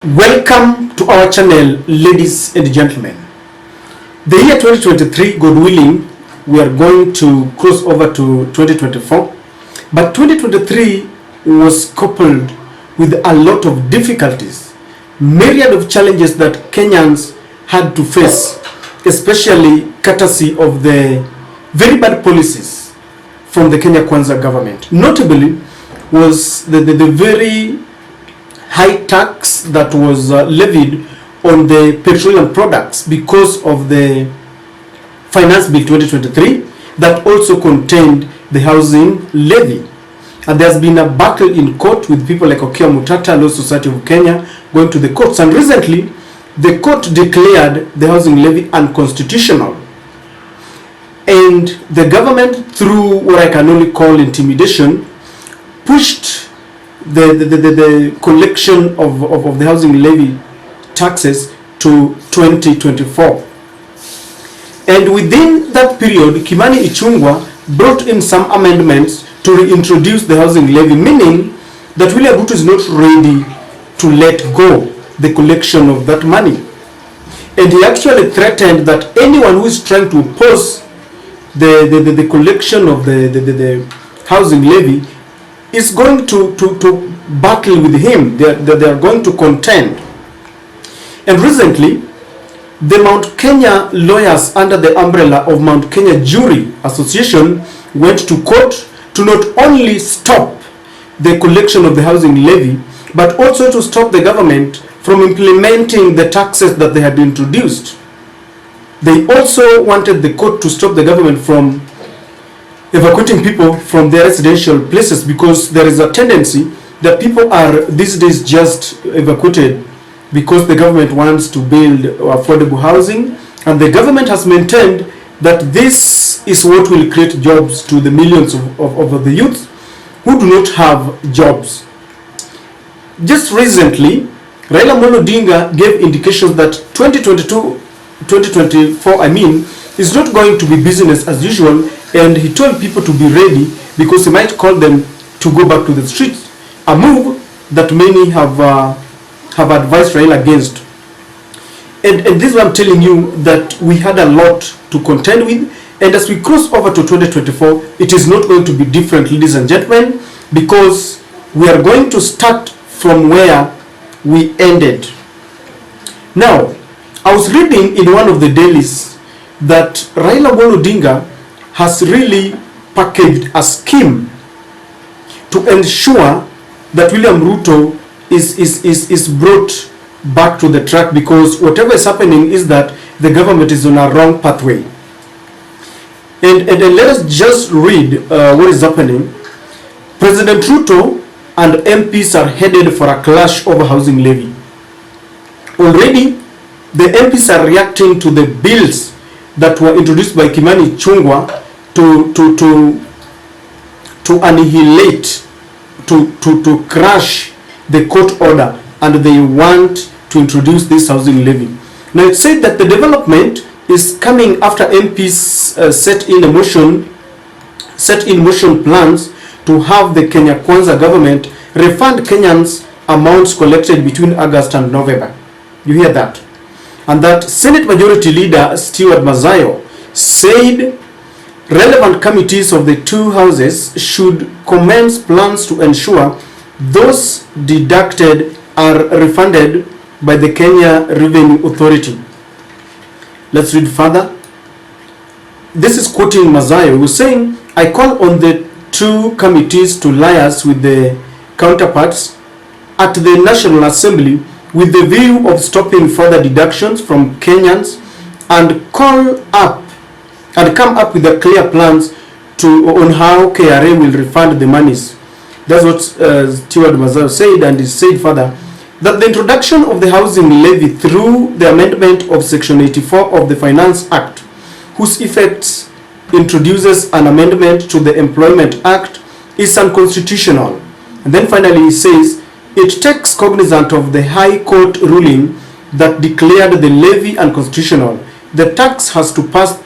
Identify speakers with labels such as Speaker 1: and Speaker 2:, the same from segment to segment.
Speaker 1: Welcome to our channel, ladies and gentlemen. The year 2023, God willing, we are going to cross over to 2024. But 2023 was coupled with a lot of difficulties, myriad of challenges that Kenyans had to face, especially courtesy of the very bad policies from the Kenya Kwanza government. Notably was the very high tax that was levied on the petroleum products because of the Finance Bill 2023 that also contained the housing levy. And there's been a battle in court with people like Okia Mutata, Law Society of Kenya, going to the courts. And recently, the court declared the housing levy unconstitutional. And the government, through what I can only call intimidation, pushed the collection of the housing levy taxes to 2024. And within that period, Kimani Ichung'wah brought in some amendments to reintroduce the housing levy, meaning that William Ruto is not ready to let go the collection of that money. And he actually threatened that anyone who is trying to oppose the collection of the housing levy is going to battle with him. They are going to contend. And recently, the Mount Kenya lawyers under the umbrella of Mount Kenya Jury Association went to court to not only stop the collection of the housing levy, but also to stop the government from implementing the taxes that they had introduced. They also wanted the court to stop the government from evacuating people from their residential places, because there is a tendency that people are these days just evacuated because the government wants to build affordable housing, and the government has maintained that this is what will create jobs to the millions of the youth who do not have jobs. Just recently, Raila Odinga gave indications that 2024 is not going to be business as usual, and he told people to be ready because he might call them to go back to the streets, a move that many have advised Raila against. And this is what I'm telling you, that we had a lot to contend with, and as we cross over to 2024, it is not going to be different, ladies and gentlemen, because we are going to start from where we ended. Now, I was reading in one of the dailies that Raila Odinga has really packaged a scheme to ensure that William Ruto is brought back to the track, because whatever is happening is that the government is on a wrong pathway. And let us just read what is happening. President Ruto and MPs are headed for a clash over housing levy. Already, the MPs are reacting to the bills that were introduced by Kimani Ichung'wah to annihilate, to crash the court order, and they want to introduce this housing levy. Now, it's said that the development is coming after MPs set in motion plans to have the Kenya Kwanza government refund Kenyans amounts collected between August and November. You hear that? And that Senate Majority Leader Stewart Mazayo said relevant committees of the two houses should commence plans to ensure those deducted are refunded by the Kenya Revenue Authority. Let's read further. This is quoting Mazayo, who was saying, I call on the two committees to liaise with the counterparts at the National Assembly with the view of stopping further deductions from Kenyans and come up with a clear plans on how KRA will refund the monies. That's what Stewart Mazayo said, and he said further that the introduction of the housing levy through the amendment of Section 84 of the Finance Act, whose effects introduces an amendment to the Employment Act, is unconstitutional. And then finally he says, it takes cognizance of the High Court ruling that declared the levy unconstitutional. The tax has to pass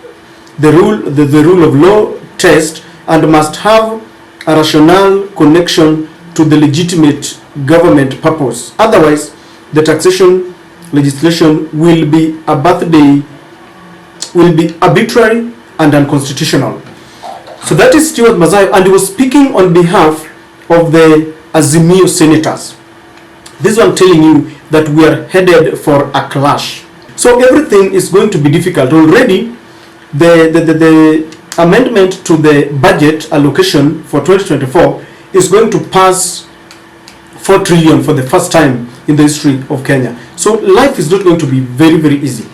Speaker 1: the rule of law test and must have a rational connection to the legitimate government purpose. Otherwise, the taxation legislation will be arbitrary and unconstitutional. So that is Stuart Mazayo, and he was speaking on behalf of the Azimio senators. This is what I'm telling you, that we are headed for a clash. So everything is going to be difficult. Already, the amendment to the budget allocation for 2024 is going to pass 4 trillion for the first time in the history of Kenya. So life is not going to be very, very easy.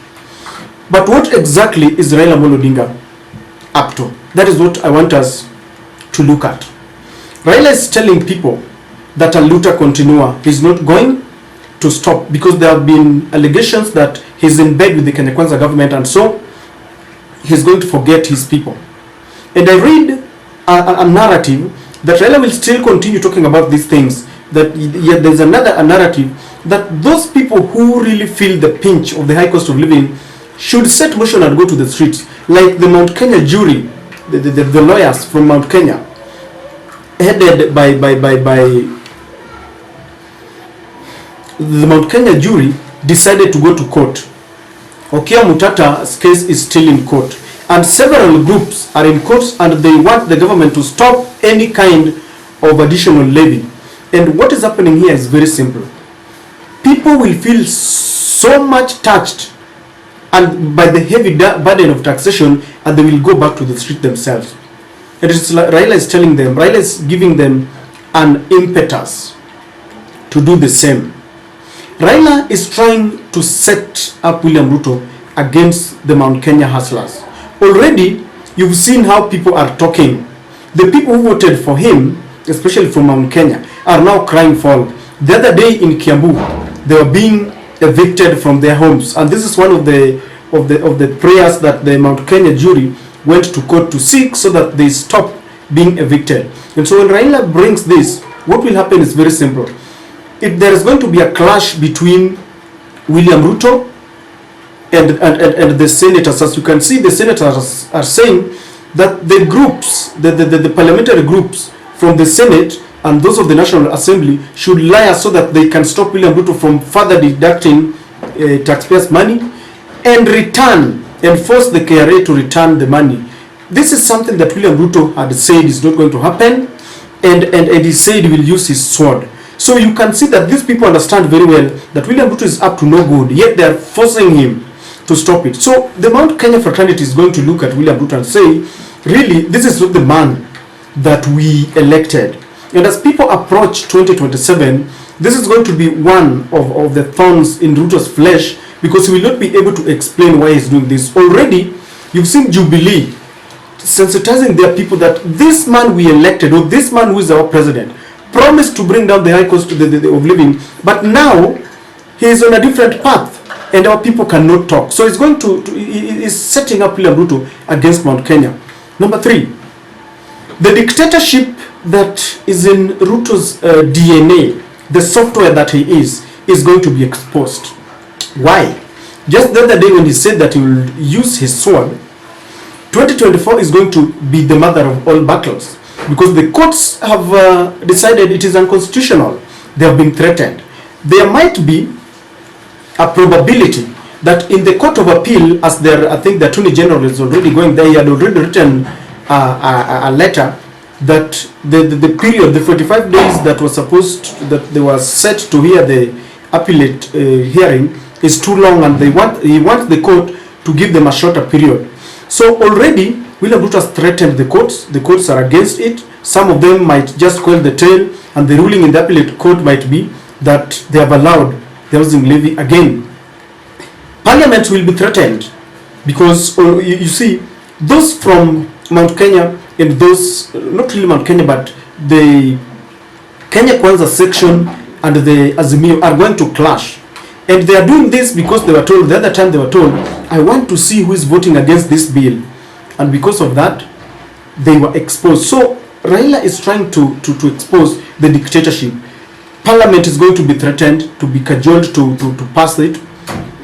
Speaker 1: But what exactly is Raila Odinga up to? That is what I want us to look at. Raila is telling people that a luta continua, he's not going to stop, because there have been allegations that he's in bed with the Kenya Kwanza government, and so he's going to forget his people. And I read a narrative that Raila will still continue talking about these things, that yet there's another narrative that those people who really feel the pinch of the high cost of living should set motion and go to the streets, like the Mount Kenya jury, the lawyers from Mount Kenya, headed by the Mount Kenya jury, decided to go to court. Okia Mutata's case is still in court, and several groups are in court, and they want the government to stop any kind of additional levy. And what is happening here is very simple. People will feel so much touched and by the heavy burden of taxation, and they will go back to the street themselves. It is like Raila is telling them, Raila is giving them an impetus to do the same. Raila is trying to set up William Ruto against the Mount Kenya hustlers. Already, you've seen how people are talking. The people who voted for him, especially from Mount Kenya, are now crying foul. The other day in Kiambu, they were being evicted from their homes, and this is one of the prayers that the Mount Kenya jury went to court to seek, so that they stop being evicted. And so when Raila brings this, what will happen is very simple. If there is going to be a clash between William Ruto and the senators, as you can see, the senators are saying that the groups, the parliamentary groups from the Senate and those of the National Assembly should liaise so that they can stop William Ruto from further deducting taxpayers' money and return and force the KRA to return the money. This is something that William Ruto had said is not going to happen, and he said he will use his sword. So you can see that these people understand very well that William Ruto is up to no good, yet they are forcing him to stop it. So the Mount Kenya fraternity is going to look at William Ruto and say, really, this is not the man that we elected. And as people approach 2027, this is going to be one of the thorns in Ruto's flesh, because he will not be able to explain why he's doing this. Already, you've seen Jubilee sensitizing their people that this man we elected, or this man who is our president, promised to bring down the high cost of living, but now he is on a different path, and our people cannot talk. So he's going he's setting up William Ruto against Mount Kenya. Number 3, the dictatorship that is in Ruto's DNA, the software that he is going to be exposed. Why? Just the other day when he said that he will use his sword, 2024 is going to be the mother of all battles, because the courts have decided it is unconstitutional. They have been threatened. There might be a probability that in the Court of Appeal, as I think the Attorney General is already going there, he had already written a letter that the period, the 45 days that was that they were set to hear the appellate hearing is too long, and he wants the court to give them a shorter period. So already William Ruto has threatened the courts. The courts are against it. Some of them might just coil the tail, and the ruling in the appellate court might be that they have allowed the housing levy again. Parliament will be threatened, because you see, those from Mount Kenya and those, not really Mount Kenya, but the Kenya Kwanza section and the Azimio are going to clash. And they are doing this because they were told, the other time they were told, I want to see who is voting against this bill. And because of that, they were exposed. So Raila is trying to expose the dictatorship. Parliament is going to be threatened, to be cajoled to pass it,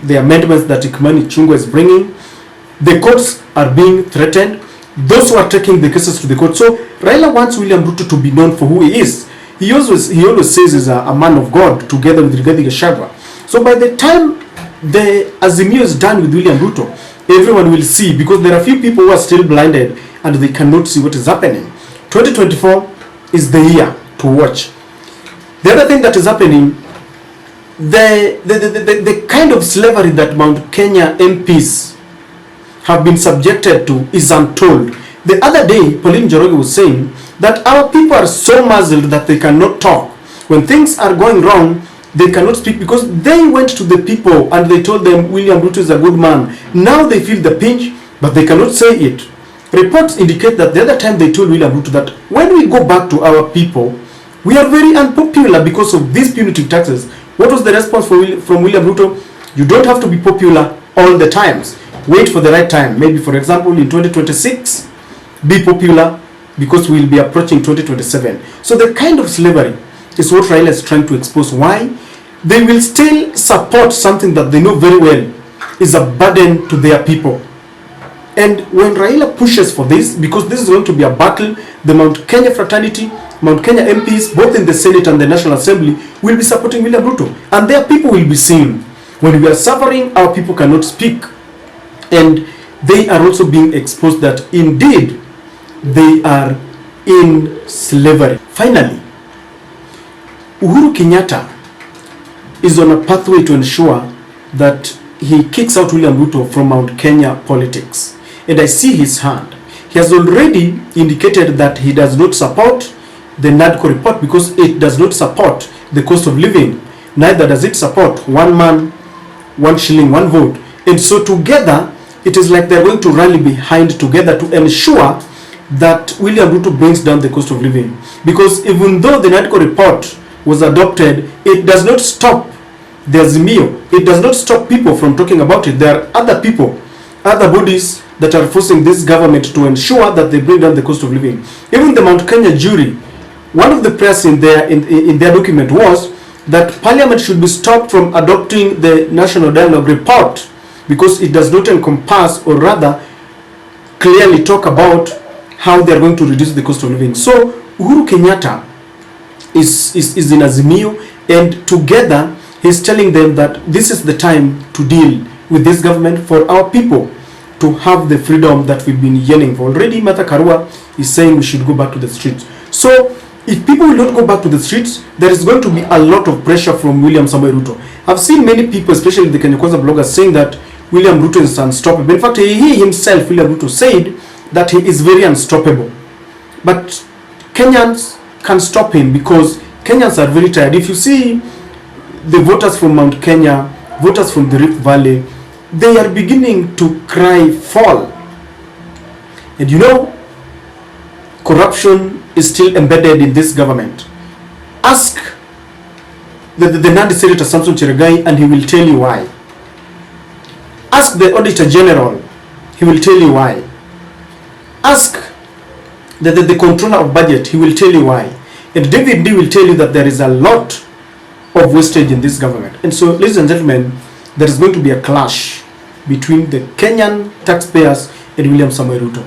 Speaker 1: the amendments that Ikmani Chungwa is bringing. The courts are being threatened. Those who are taking the cases to the court. So Raila wants William Ruto to be known for who he is. He always says he's a man of God, together with Rigathi Gachagua. So by the time the Azimio is done with William Ruto, everyone will see, because there are few people who are still blinded and they cannot see what is happening. 2024 is the year to watch. The other thing that is happening, the kind of slavery that Mount Kenya MPs have been subjected to is untold. The other day, Pauline Njoroge was saying that our people are so muzzled that they cannot talk. When things are going wrong, they cannot speak because they went to the people and they told them William Ruto is a good man. Now they feel the pinch, but they cannot say it. Reports indicate that the other time they told William Ruto that when we go back to our people, we are very unpopular because of these punitive taxes. What was the response from William Ruto? You don't have to be popular all the times. Wait for the right time. Maybe, for example, in 2026, be popular because we'll be approaching 2027. So the kind of slavery is what Raila is trying to expose. Why? They will still support something that they know very well is a burden to their people. And when Raila pushes for this, because this is going to be a battle, the Mount Kenya fraternity, Mount Kenya MPs, both in the Senate and the National Assembly, will be supporting William Ruto. And their people will be seen. When we are suffering, our people cannot speak. And they are also being exposed that indeed they are in slavery. Finally, Uhuru Kenyatta is on a pathway to ensure that he kicks out William Ruto from Mount Kenya politics. And I see his hand. He has already indicated that he does not support the NADCO report because it does not support the cost of living. Neither does it support one man, 1 shilling, 1 vote. And so together, it is like they're going to rally behind together to ensure that William Ruto brings down the cost of living. Because even though the NADCO report was adopted, it does not stop the Azimio. It does not stop people from talking about it. There are other people, other bodies that are forcing this government to ensure that they bring down the cost of living. Even the Mount Kenya jury, one of the press in their document was that Parliament should be stopped from adopting the National Dialogue report because it does not encompass, or rather clearly talk about how they are going to reduce the cost of living. So Uhuru Kenyatta is in Azimio, and together he's telling them that this is the time to deal with this government for our people to have the freedom that we've been yearning for. Already Martha Karua is saying we should go back to the streets. So if people will not go back to the streets, there is going to be a lot of pressure from William Samoei Ruto. I've seen many people, especially the Kenya Kwanza bloggers, saying that William Ruto is unstoppable. In fact, he himself, William Ruto, said that he is very unstoppable. But Kenyans can stop him because Kenyans are very tired. If you see the voters from Mount Kenya, voters from the Rift Valley, they are beginning to cry fall. And you know, corruption is still embedded in this government. Ask the Nandi Senator Samson Cheregai and he will tell you why. Ask the Auditor General, he will tell you why. Ask the Controller of Budget, he will tell you why. And David D will tell you that there is a lot of wastage in this government. And so, ladies and gentlemen, there is going to be a clash between the Kenyan taxpayers and William Samoei Ruto.